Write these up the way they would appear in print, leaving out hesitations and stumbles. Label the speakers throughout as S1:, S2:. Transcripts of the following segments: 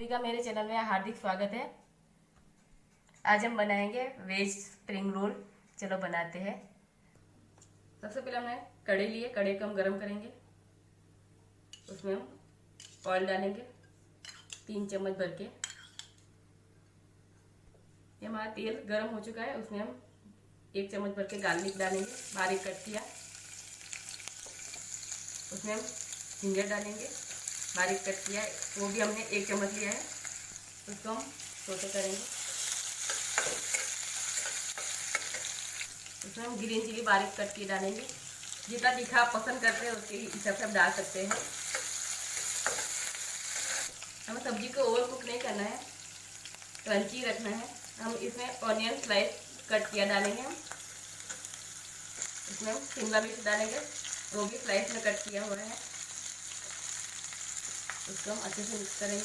S1: सभी का मेरे चैनल में हार्दिक स्वागत है। आज हम बनाएंगे वेज स्प्रिंग रोल। चलो बनाते हैं। सबसे पहले हमने कढ़ाई लिए, कढ़ाई को हम गरम करेंगे। उसमें हम ऑयल डालेंगे 3 चम्मच भर के। ये हमारा तेल गरम हो चुका है, उसमें हम 1 चम्मच भर के गार्लिक डालेंगे, बारीक कट किया। उसमें हम जिंजर डालेंगे, बारीक कट किया, वो भी हमने 1 चम्मच लिया है। उसको हम सोटे करेंगे। उसमें हम ग्रीन चिली बारीक कट के डालेंगे। जितना तीखा आप पसंद करते हैं उसके हिसाब से आप डाल सकते हैं। हमें सब्जी को ओवर कुक नहीं करना है, क्रंची रखना है। हम इसमें ऑनियन स्लाइस कट किया डालेंगे। हम इसमें हम शिमला मिर्च डालेंगे, वो भी स्लाइस में कट किया हुआ है। उसको हम अच्छे से मिक्स करेंगे।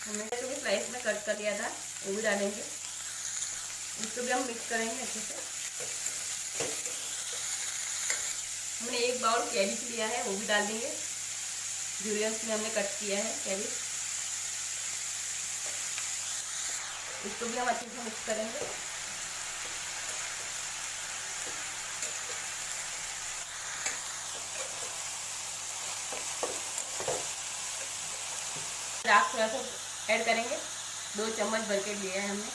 S1: हमने जो भी स्लाइस में कट कर लिया था वो भी डालेंगे। इसको भी हम मिक्स करेंगे अच्छे से। हमने 1 बाउल कैबेज लिया है, वो भी डाल देंगे। जूलियंस में हमने कट किया है कैबेज। इसको भी हम अच्छे से मिक्स करेंगे। राख थोड़ा सा ऐड करेंगे, 2 चम्मच भर के लिया है हमने।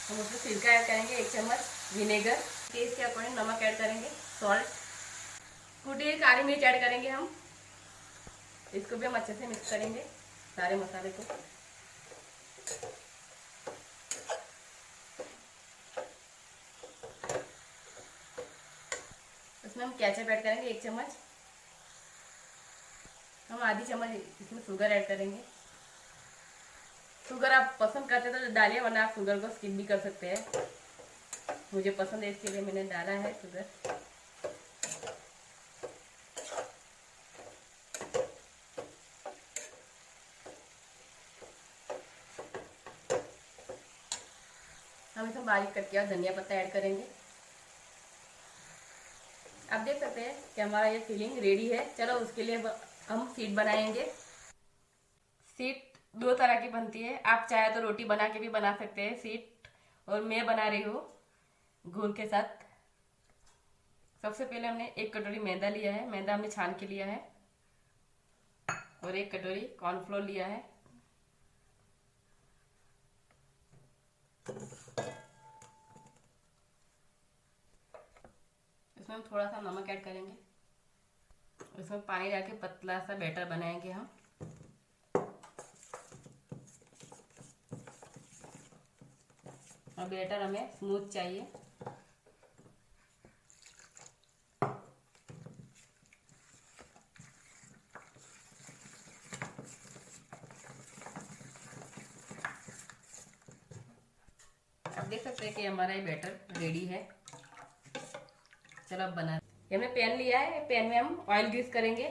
S1: हम उसमें सिरका ऐड करेंगे, 1 चम्मच विनेगर, टेस्ट के अकॉर्डिंग नमक ऐड करेंगे, सॉल्ट, कुटी हुई काली मिर्च ऐड करेंगे हम। इसको भी हम अच्छे से मिक्स करेंगे सारे मसाले को। इसमें हम केचप ऐड करेंगे 1 चम्मच। हम आधी चम्मच इसमें शुगर ऐड करेंगे। शुगर आप पसंद करते तो डालिए, वरना आप शुगर को स्किप भी कर सकते हैं। मुझे पसंद है इसके लिए मैंने डाला है शुगर। हम इसमें बारीक कट किया धनिया पत्ता ऐड करेंगे। आप देख सकते हैं कि हमारा ये फिलिंग रेडी है। चलो उसके लिए हम शीट बनाएंगे। शीट 2 तरह की बनती है, आप चाहे तो रोटी बना के भी बना सकते हैं शीट, और मैं बना रही हूँ घोल के साथ। सबसे पहले हमने 1 कटोरी मैदा लिया है, मैदा हमने छान के लिया है, और 1 कटोरी कॉर्नफ्लोर लिया है। इसमें हम थोड़ा सा नमक ऐड करेंगे। इसमें पानी डाल के पतला सा बैटर बनाएंगे हम। और बैटर हमें स्मूथ चाहिए। आप देख सकते हैं कि हमारा ये बैटर रेडी है। चलो अब बना। ये हमने पैन लिया है, पैन में हम ऑयल ग्रीस करेंगे।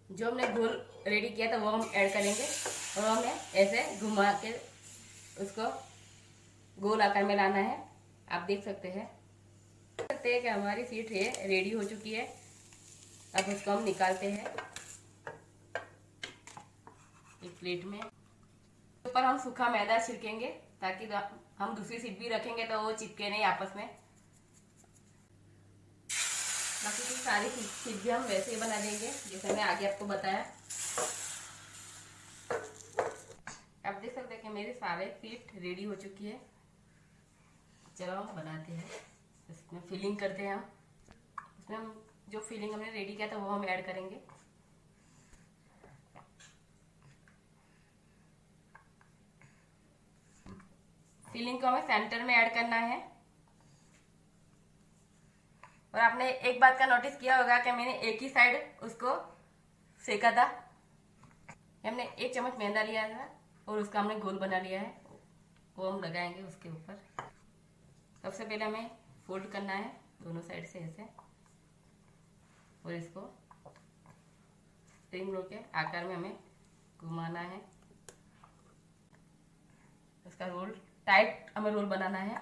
S1: जो हमने घोल रेडी किया था वो हम ऐड करेंगे, और हमें ऐसे घुमा के उसको गोल आकार में लाना है। आप देख सकते हैं कि हमारी शीट है रेडी हो चुकी है। अब उसको हम निकालते हैं एक प्लेट में। ऊपर हम सूखा मैदा छिड़केंगे, ताकि हम दूसरी शीट भी रखेंगे तो वो चिपके नहीं आपस में। बाकी की सारी शीट भी हम वैसे ही बना देंगे जैसे मैंने आगे आपको बताया। आप देख सकते हैं कि मेरी सारे शीट रेडी हो चुकी है। चलो हम बनाते हैं। इसमें फिलिंग करते हैं हम। इसमें हम जो फिलिंग हमने रेडी किया था वो हम ऐड करेंगे। फिलिंग को हमें सेंटर में ऐड करना है। और आपने एक बात का नोटिस किया होगा कि मैंने एक ही साइड उसको सेका था। हमने 1 चम्मच मैदा लिया था और उसका हमने गोल बना लिया है, वो हम लगाएंगे उसके ऊपर। सबसे पहले हमें फोल्ड करना है दोनों साइड से ऐसे, और इसको स्प्रिंग रोल के आकार में हमें घुमाना है। इसका रोल टाइट हमें रोल बनाना है।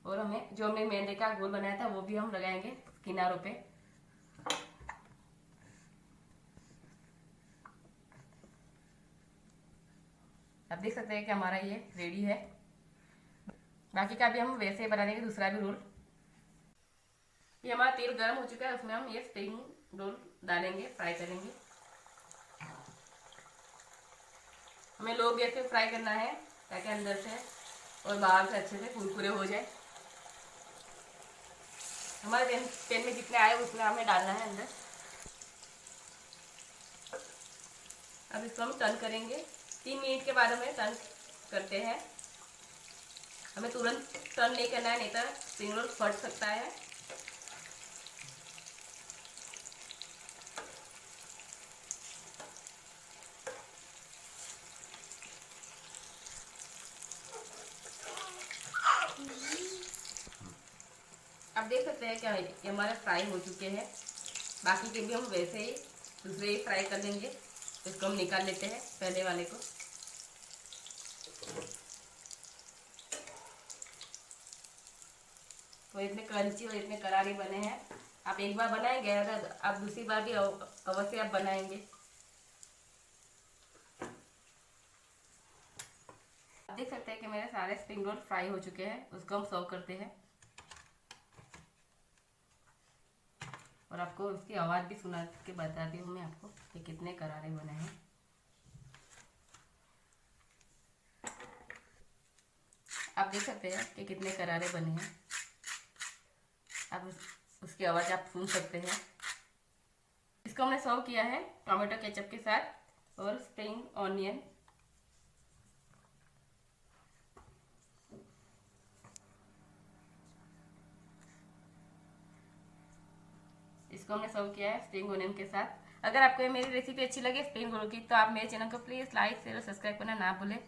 S1: और हमें जो हमने मैदे का गोल बनाया था वो भी हम लगाएंगे किनारों पे। आप देख सकते हैं कि हमारा ये रेडी है। बाकी का भी हम वैसे ही बना देंगे दूसरा भी रोल। ये हमारा तेल गर्म हो चुका है, उसमें हम ये स्प्रिंग रोल डालेंगे, फ्राई करेंगे। हमें लो गैस पे फ्राई करना है ताकि अंदर से और बाहर से अच्छे से कुरकुरे हो जाए। हमारे पैन में जितने आए उतना हमें डालना है अंदर। अब इसको हम टर्न करेंगे। 3 मिनट के बाद हमें टर्न करते हैं। हमें तुरंत टर्न नहीं करना है, नहीं तो स्प्रिंग रोल फट सकता है। आप देख सकते हैं क्या ये हमारे फ्राई हो चुके हैं। बाकी के भी हम वैसे ही दूसरे ही फ्राई कर लेंगे। इसको हम निकाल लेते हैं पहले वाले को। तो इतने क्रंची और इतने करारे बने हैं। आप एक बार बनाएंगे अगर आप दूसरी बार भी अवश्य आप बनाएंगे। आप देख सकते हैं कि मेरे सारे स्प्रिंग रोल फ्राई हो चुके हैं। उसको हम सर्व करते हैं और आपको उसकी आवाज़ भी सुना के बताती हूँ मैं आपको कि कितने करारे बने हैं। आप देख सकते हैं कि कितने करारे बने हैं। आप उसकी आवाज़ आप सुन सकते हैं। इसको हमने सर्व किया है टोमेटो केचप के साथ और स्प्रिंग ऑनियन। इसको हमने सर्व किया है स्प्रिंग ऑनियन के साथ। अगर आपको ये मेरी रेसिपी अच्छी लगे स्प्रिंग रोल की तो आप मेरे चैनल को प्लीज़ लाइक शेयर और सब्सक्राइब करना ना भूलें।